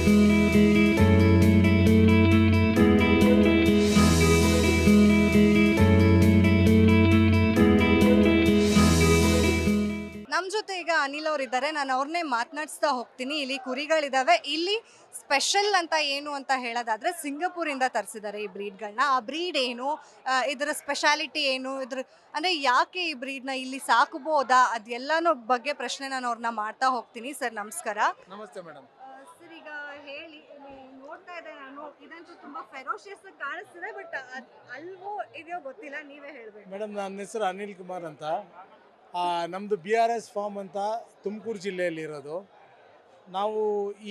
ನಮ್ಮ ಜೊತೆ ಈಗ ಅನಿಲ್ ಅವರು ಇದ್ದಾರೆ. ನಾನು ಅವ್ರನ್ನೇ ಮಾತನಾಡಿಸ್ತಾ ಹೋಗ್ತೀನಿ. ಇಲ್ಲಿ ಕುರಿಗಳಿದಾವೆ. ಇಲ್ಲಿ ಸ್ಪೆಷಲ್ ಅಂತ ಏನು ಅಂತ ಹೇಳೋದಾದ್ರೆ ಸಿಂಗಾಪುರಿಂದ ತರಿಸಿದ್ದಾರೆ ಈ ಬ್ರೀಡ್ಗಳನ್ನ. ಆ ಬ್ರೀಡ್ ಏನು, ಇದರ ಸ್ಪೆಷಾಲಿಟಿ ಏನು, ಅಂದರೆ ಯಾಕೆ ಈ ಬ್ರೀಡ್ನ ಇಲ್ಲಿ ಸಾಕಬಹುದಾ, ಅದೆಲ್ಲನೂ ಬಗ್ಗೆ ಪ್ರಶ್ನೆ ನಾನು ಅವ್ರನ್ನ ಮಾಡ್ತಾ ಹೋಗ್ತೀನಿ. ಸರ್ ನಮಸ್ಕಾರ. ನಮಸ್ತೆ ಮೇಡಮ್. ಸರ್ ಈಗ ಹೇಳಿ, ನೋಡ್ತಾ ಇದ್ದೆ ನಾನು, ಇದಂತೂ ತುಂಬಾ ಫೆರೋಷಿಯಸ್ ಕಾಣಿಸ್ತಿದೆ, ಬಟ್ ಅಲ್ವೋ ಇದೆಯೋ ಗೊತ್ತಿಲ್ಲ, ನೀವೇ ಹೇಳ್ಬೇಕು. ಮೇಡಮ್, ನನ್ನ ಹೆಸರು ಅನಿಲ್ ಕುಮಾರ್ ಅಂತ. ನಮ್ಮದು BRS ಫಾರ್ಮ್ ಅಂತ ತುಮಕೂರು ಜಿಲ್ಲೆಯಲ್ಲಿ ಇರೋದು. ನಾವು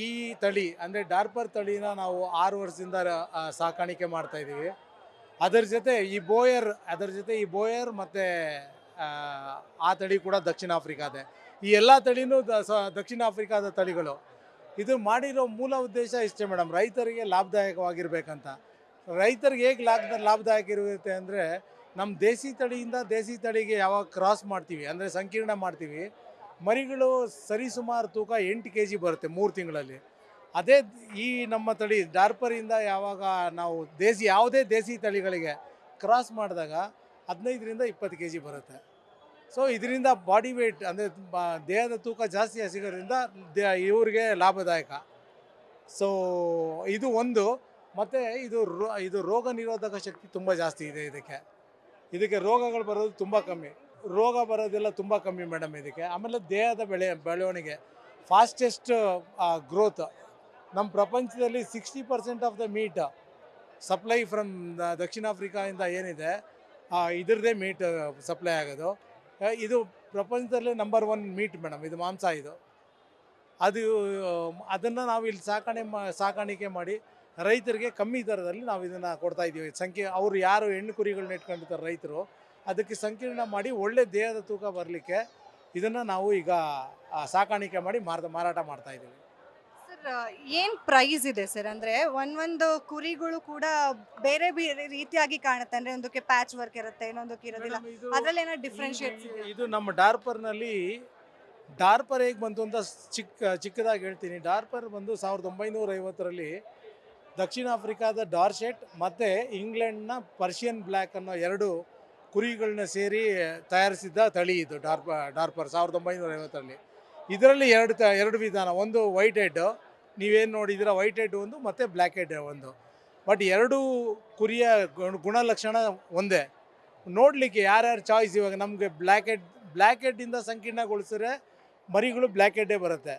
ಈ ತಳಿ ಅಂದರೆ ಡಾರ್ಪರ್ ತಳಿನ ನಾವು 6 ವರ್ಷದಿಂದ ಸಾಕಾಣಿಕೆ ಮಾಡ್ತಾಯಿದ್ದೀವಿ. ಅದರ ಜೊತೆ ಈ ಬೋಯರ್ ಮತ್ತು ಆ ತಳಿ ಕೂಡ ದಕ್ಷಿಣ ಆಫ್ರಿಕಾದೆ. ಈ ಎಲ್ಲ ತಳಿನೂ ದಕ್ಷಿಣ ಆಫ್ರಿಕಾದ ತಳಿಗಳು. ಇದು ಮಾಡಿರೋ ಮೂಲ ಉದ್ದೇಶ ಇಷ್ಟೇ ಮೇಡಮ್, ರೈತರಿಗೆ ಲಾಭದಾಯಕವಾಗಿರ್ಬೇಕಂತ. ರೈತರಿಗೆ ಹೇಗೆ ಲಾಭದಾಯಕ ಇರುತ್ತೆ ಅಂದರೆ, ನಮ್ಮ ದೇಸಿ ತಳಿಯಿಂದ ದೇಸಿ ತಳಿಗೆ ಯಾವಾಗ ಕ್ರಾಸ್ ಮಾಡ್ತೀವಿ, ಅಂದರೆ ಸಂಕೀರ್ಣ ಮಾಡ್ತೀವಿ, ಮರಿಗಳು ಸರಿಸುಮಾರು ತೂಕ 8 kg ಬರುತ್ತೆ 3 ತಿಂಗಳಲ್ಲಿ. ಅದೇ ಈ ನಮ್ಮ ತಳಿ ಡಾರ್ಪರಿಂದ ಯಾವಾಗ ನಾವು ಯಾವುದೇ ದೇಸಿ ತಳಿಗಳಿಗೆ ಕ್ರಾಸ್ ಮಾಡಿದಾಗ 15ರಿಂದ 20 kg ಬರುತ್ತೆ. ಸೊ ಇದರಿಂದ ಬಾಡಿ ವೇಟ್ ಅಂದರೆ ದೇಹದ ತೂಕ ಜಾಸ್ತಿ ಸಿಗೋದ್ರಿಂದ ಇವ್ರಿಗೆ ಲಾಭದಾಯಕ. ಸೊ ಇದು ಒಂದು. ಮತ್ತು ಇದು ರೋಗ ನಿರೋಧಕ ಶಕ್ತಿ ತುಂಬ ಜಾಸ್ತಿ ಇದೆ ಇದಕ್ಕೆ ರೋಗಗಳು ಬರೋದು ತುಂಬ ಕಮ್ಮಿ. ರೋಗ ಬರೋದೆಲ್ಲ ತುಂಬ ಕಮ್ಮಿ ಮೇಡಮ್ ಇದಕ್ಕೆ. ಆಮೇಲೆ ದೇಹದ ಬೆಳವಣಿಗೆ ಫಾಸ್ಟೆಸ್ಟ್ ಗ್ರೋತ್. ನಮ್ಮ ಪ್ರಪಂಚದಲ್ಲಿ 60% of the meet supply from ದಕ್ಷಿಣ ಆಫ್ರಿಕಾಯಿಂದ ಏನಿದೆ, ಇದ್ರದ್ದೇ ಮೀಟ್ ಸಪ್ಲೈ ಆಗೋದು. ಇದು ಪ್ರಪಂಚದಲ್ಲೇ ನಂಬರ್ 1 ಮೀಟ್ ಮೇಡಮ್, ಇದು ಮಾಂಸ. ಅದನ್ನು ನಾವು ಇಲ್ಲಿ ಸಾಕಾಣಿಕೆ ಮಾಡಿ ರೈತರಿಗೆ ಕಮ್ಮಿ ದರದಲ್ಲಿ ನಾವು ಇದನ್ನು ಕೊಡ್ತಾಯಿದ್ದೀವಿ. ಅವ್ರು ಯಾರು ಹೆಣ್ಣು ಕುರಿಗಳನ್ನ ಇಟ್ಕೊಂಡಿರ್ತಾರೆ ರೈತರು, ಅದಕ್ಕೆ ಸಂಕೀರ್ಣ ಮಾಡಿ ಒಳ್ಳೆ ದೇಹದ ತೂಕ ಬರಲಿಕ್ಕೆ ಇದನ್ನು ನಾವು ಈಗ ಸಾಕಾಣಿಕೆ ಮಾಡಿ ಮಾರಾಟ ಮಾಡ್ತಾಯಿದ್ದೀವಿ. ಸರ್ ಏನು ಪ್ರೈಸ್ ಇದೆ ಸರ್? ಅಂದರೆ ಒಂದೊಂದು ಕುರಿಗಳು ಕೂಡ ಬೇರೆ ಬೇರೆ ರೀತಿಯಾಗಿ ಕಾಣುತ್ತೆ. ಅಂದರೆ ಒಂದಕ್ಕೆ ಪ್ಯಾಚ್ ವರ್ಕ್ ಇರುತ್ತೆ, ಇನ್ನೊಂದಕ್ಕೆ ಇರೋದಿಲ್ಲ. ಅದರಲ್ಲಿ ಏನೋ ಡಿಫ್ರೆನ್ಶಿಯೇಟ್ಸ್ ಇದೆ? ಇದು ನಮ್ಮ ಡಾರ್ಪರ್ ಹೇಗೆ ಬಂತು ಅಂತ ಚಿಕ್ಕದಾಗಿ ಹೇಳ್ತೀನಿ. ಡಾರ್ಪರ್ ಬಂದು 1950ರಲ್ಲಿ ದಕ್ಷಿಣ ಆಫ್ರಿಕಾದ ಡಾರ್ಸೆಟ್ ಮತ್ತು ಇಂಗ್ಲೆಂಡ್ನ ಪರ್ಷಿಯನ್ ಬ್ಲ್ಯಾಕ್ ಅನ್ನೋ 2 ಕುರಿಗಳನ್ನ ಸೇರಿ ತಯಾರಿಸಿದ್ದ ತಳಿ ಇದು ಡಾರ್ಪರ್ 1950ರಲ್ಲಿ. ಇದರಲ್ಲಿ ಎರಡು ವಿಧಾನ. ಒಂದು ವೈಟ್ ಹೆಡ್, ನೀವೇನು ನೋಡಿದ್ದೀರ ವೈಟ್ ಹೆಡ್ ಒಂದು, ಮತ್ತು ಬ್ಲ್ಯಾಕ್ ಹೆಡ್ ಒಂದು. ಬಟ್ 2 ಕುರಿಯ ಗುಣಲಕ್ಷಣ ಒಂದೇ. ನೋಡಲಿಕ್ಕೆ ಯಾರ್ಯಾರು ಚಾಯ್ಸ್. ಇವಾಗ ನಮಗೆ ಬ್ಲ್ಯಾಕ್ ಹೆಡ್ಡಿಂದ ಸಂಕೀರ್ಣಗೊಳಿಸಿದ್ರೆ ಮರಿಗಳು ಬ್ಲ್ಯಾಕ್ ಹೆಡ್ಡೇ ಬರುತ್ತೆ.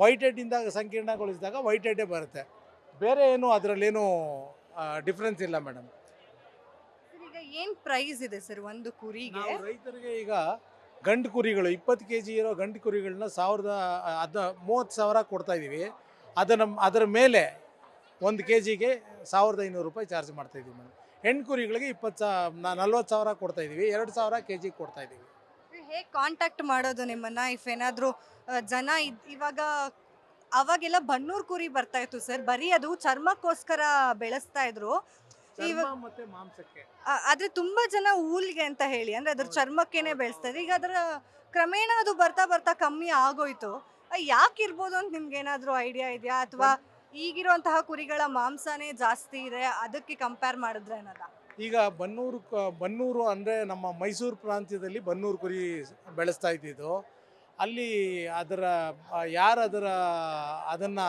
ವೈಟ್ ಹೆಡ್ಡಿಂದ ಸಂಕೀರ್ಣಗೊಳಿಸಿದಾಗ ವೈಟ್ ಹೆಡ್ಡೇ ಬರುತ್ತೆ. ಬೇರೆ ಏನು ಅದರಲ್ಲೇನು ಡಿಫ್ರೆನ್ಸ್ ಇಲ್ಲ ಮೇಡಮ್. ಈಗ ಏನು ಪ್ರೈಸ್ ಇದೆ ಸರ್ ಒಂದು ಕುರಿಗೆ? ರೈತರಿಗೆ ಈಗ ಗಂಡು ಕುರಿಗಳು 20 kg ಇರೋ ಗಂಡು ಕುರಿಗಳನ್ನ 30,000 ಕೊಡ್ತಾಯಿದ್ದೀವಿ. ಅದರ ಮೇಲೆ 1 kgಗೆ 1,500 ರೂಪಾಯಿ ಚಾರ್ಜ್ ಮಾಡ್ತಾಯಿದ್ದೀವಿ ಮೇಡಮ್. ಹೆಣ್ಣು ಕುರಿಗಳಿಗೆ 40,000 ಕೊಡ್ತಾಯಿದ್ದೀವಿ, 2,000 kg ಕೊಡ್ತಾಯಿದ್ದೀವಿ. ಹೇಗೆ ಕಾಂಟ್ಯಾಕ್ಟ್ ಮಾಡೋದು ನಿಮ್ಮನ್ನು? ಇಫ್ ಏನಾದರೂ ಜನ ಇವಾಗ ಅವಾಗೆಲ್ಲ ಬನ್ನೂರು ಕುರಿ ಬರ್ತಾ ಇತ್ತು ಸರ್, ಬರೀ ಅದು ಚರ್ಮಕ್ಕೋಸ್ಕರ ಬೆಳೆಸ್ತಾ ಇದ್ರು. ಮತ್ತೆ ಮಾಂಸಕ್ಕೆ. ಆದ್ರೆ ತುಂಬಾ ಜನ ಊಲ್ಗೆ ಅಂತ ಹೇಳಿ, ಅಂದ್ರೆ ಅದ್ರ ಚರ್ಮಕ್ಕೇನೆ ಬೆಳೆಸ್ತಾ ಇದ್ರು. ಈಗ ಅದರ ಕ್ರಮೇಣ ಅದು ಬರ್ತಾ ಬರ್ತಾ ಕಮ್ಮಿ ಆಗೋಯ್ತು. ಯಾಕಿರ್ಬೋದು ಅಂತ ನಿಮ್ಗೆ ಏನಾದರೂ ಐಡಿಯಾ ಇದೆಯಾ? ಅಥವಾ ಈಗಿರುವಂತಹ ಕುರಿಗಳ ಮಾಂಸನೇ ಜಾಸ್ತಿ ಇದೆ, ಅದಕ್ಕೆ ಕಂಪೇರ್ ಮಾಡಿದ್ರೆ ಅನ್ನೋದ? ಈಗ ಬನ್ನೂರು ಅಂದರೆ ನಮ್ಮ ಮೈಸೂರು ಪ್ರಾಂತ್ಯದಲ್ಲಿ ಬನ್ನೂರು ಕುರಿ ಬೆಳೆಸ್ತಾ ಇದ್ದಿದ್ದು. ಅಲ್ಲಿ ಅದನ್ನು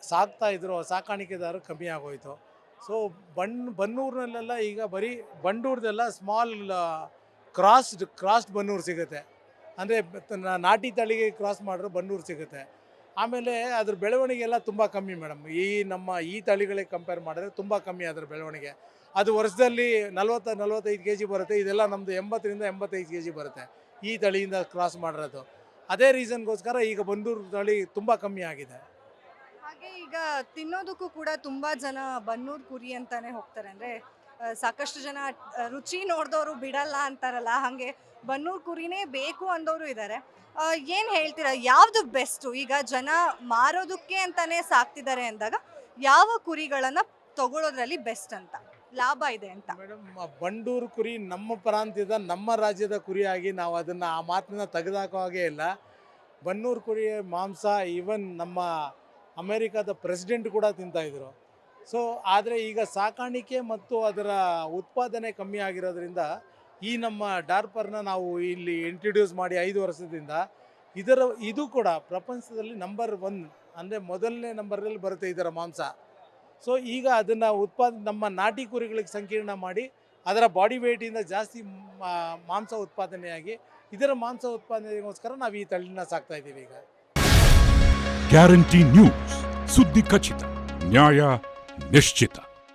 ಸಾಕ್ತಾ ಇದ್ರು ಸಾಕಾಣಿಕೆದಾರರು ಕಮ್ಮಿ ಆಗೋಯ್ತು. ಸೊ ಬನ್ನೂರಿನಲ್ಲೆಲ್ಲ ಈಗ ಬರೀ ಬಂಡೂರ್ದೆಲ್ಲ ಸ್ಮಾಲ್ ಕ್ರಾಸ್ಡ್ ಬನ್ನೂರು ಸಿಗುತ್ತೆ. ಅಂದರೆ ನಾಟಿ ತಳಿಗೆ ಕ್ರಾಸ್ ಮಾಡಿದ್ರೆ ಬನ್ನೂರು ಸಿಗುತ್ತೆ. ಆಮೇಲೆ ಅದ್ರ ಬೆಳವಣಿಗೆ ಎಲ್ಲ ತುಂಬ ಕಮ್ಮಿ ಮೇಡಮ್. ಈ ತಳಿಗಳಿಗೆ ಕಂಪೇರ್ ಮಾಡಿದ್ರೆ ತುಂಬ ಕಮ್ಮಿ ಅದರ ಬೆಳವಣಿಗೆ. ಅದು ವರ್ಷದಲ್ಲಿ 40-45 kg ಬರುತ್ತೆ. ಇದೆಲ್ಲ ನಮ್ಮದು 80ರಿಂದ 85 kg ಬರುತ್ತೆ ಈ ತಳಿಯಿಂದ ಕ್ರಾಸ್ ಮಾಡಿರೋದು. ಅದೇ ರೀಸನ್ಗೋಸ್ಕರ ಈಗ ಬನ್ನೂರು ತಳಿ ತುಂಬ ಕಮ್ಮಿ ಆಗಿದೆ. ಹಾಗೆ ಈಗ ತಿನ್ನೋದಕ್ಕೂ ಕೂಡ ತುಂಬ ಜನ ಬನ್ನೂರು ಕುರಿ ಅಂತಾನೆ ಹೋಗ್ತಾರೆ. ಅಂದರೆ ಸಾಕಷ್ಟು ಜನ ರುಚಿ ನೋಡಿದವರು ಬಿಡಲ್ಲ ಅಂತಾರಲ್ಲ, ಹಾಗೆ ಬನ್ನೂರು ಕುರಿನೇ ಬೇಕು ಅಂದವರು ಇದ್ದಾರೆ. ಏನು ಹೇಳ್ತೀರಾ, ಯಾವುದು ಬೆಸ್ಟು? ಈಗ ಜನ ಮಾರೋದಕ್ಕೆ ಅಂತಾನೆ ಸಾಕ್ತಿದ್ದಾರೆ ಅಂದಾಗ ಯಾವ ಕುರಿಗಳನ್ನು ತಗೊಳ್ಳೋದ್ರಲ್ಲಿ ಬೆಸ್ಟ್ ಅಂತ, ಲಾಭ ಇದೆ ಅಂತ? ಮೇಡಮ್, ಬಂಡೂರು ಕುರಿ ನಮ್ಮ ಪ್ರಾಂತ್ಯದ ನಮ್ಮ ರಾಜ್ಯದ ಕುರಿಯಾಗಿ ನಾವು ಅದನ್ನು ಆ ಮಾತನ್ನ ತೆಗೆದಾಕೋ ಹಾಗೆ ಇಲ್ಲ. ಬನ್ನೂರು ಕುರಿಯ ಮಾಂಸ ಈವನ್ ನಮ್ಮ ಅಮೇರಿಕಾದ ಪ್ರೆಸಿಡೆಂಟ್ ಕೂಡ ತಿಂತಾಯಿದ್ರು. ಸೊ ಆದರೆ ಈಗ ಸಾಕಾಣಿಕೆ ಮತ್ತು ಅದರ ಉತ್ಪಾದನೆ ಕಮ್ಮಿ ಆಗಿರೋದ್ರಿಂದ ಈ ನಮ್ಮ ಡಾರ್ಪರ್ನ ನಾವು ಇಲ್ಲಿ ಇಂಟ್ರಡ್ಯೂಸ್ ಮಾಡಿ 5 ವರ್ಷದಿಂದ ಇದು ಕೂಡ ಪ್ರಪಂಚದಲ್ಲಿ ನಂಬರ್ 1 ಅಂದರೆ ಮೊದಲನೇ ನಂಬರಲ್ಲಿ ಬರುತ್ತೆ ಇದರ ಮಾಂಸ. ಸೊ ಈಗ ಅದನ್ನು ನಮ್ಮ ನಾಟಿ ಕುರಿಗಳಿಗೆ ಸಂಕೀರ್ಣ ಮಾಡಿ ಅದರ ಬಾಡಿ ವೇಟಿಂದ ಜಾಸ್ತಿ ಮಾಂಸ ಉತ್ಪಾದನೆಯಾಗಿ ಇದರ ಮಾಂಸ ಉತ್ಪಾದನೆಗೋಸ್ಕರ ನಾವು ಈ ತಳಿನ ಸಾಕ್ತಾ ಇದ್ದೀವಿ ಈಗ. ಗ್ಯಾರಂಟಿ ನ್ಯೂಸ್, ಸುದ್ದಿ ಖಚಿತ, ನ್ಯಾಯ ನಿಶ್ಚಿತ.